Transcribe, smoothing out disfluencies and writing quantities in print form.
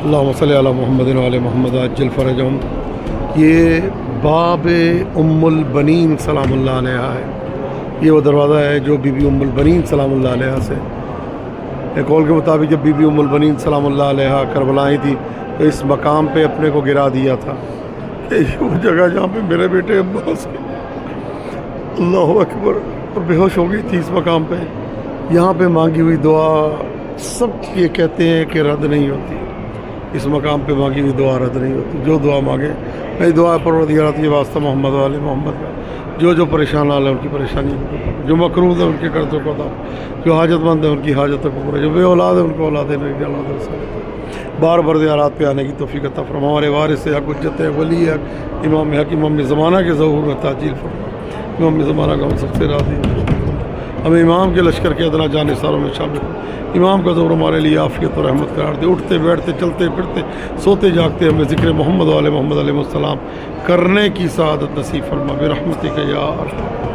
اللہم صلی علی محمد وعلی محمد عجل فرجہم۔ یہ باب ام البنین سلام اللہ علیہ ہے۔ یہ وہ دروازہ ہے جو بی بی ام البنین سلام اللہ علیہ سے، ایک قول کے مطابق جب بی بی ام البنین سلام اللہ علیہ کربلا آئی تھی تو اس مقام پہ اپنے کو گرا دیا تھا کہ یہ وہ جگہ جہاں پہ میرے بیٹے عباس کے اللہ اکبر اور بے ہوش ہو گئی تھی اس مقام پہ۔ یہاں پہ مانگی ہوئی دعا سب یہ کہتے ہیں کہ رد نہیں ہوتی، اس مقام پہ مانگی ہوئی دعا رد نہیں ہوتی۔ جو دعا مانگے میری دعا پروردگار یہ واسطہ محمد والے محمد کا، جو پریشان حال ہے ان کی پریشانی کو، جو مقروض ہے ان کے قرضوں کو عطا، جو حاجت مند ہے ان کی حاجتوں کو پورا، جو بے اولاد ہے ان کو اولاد بار بار زیارات پہ آنے کی توفیق عطا فرما۔ ہمارے وارث حق حجت ہے، ولی حق، امام حق، امام زمانہ کے ظہور میں تعجیل فرما۔ امام زمانہ کا ہم سب سے راضی ہے، ہمیں امام کے لشکر کے ادنا جانے ساروں میں شامل ہو۔ امام کا ظہور ہمارے لیے عافیت اور رحمت قرار دے۔ اٹھتے بیٹھتے چلتے پھرتے سوتے جاگتے ہمیں ذکر محمد والے محمد علیہ السلام کرنے کی سعادت نصیب فرما برحمتک یا ارحم۔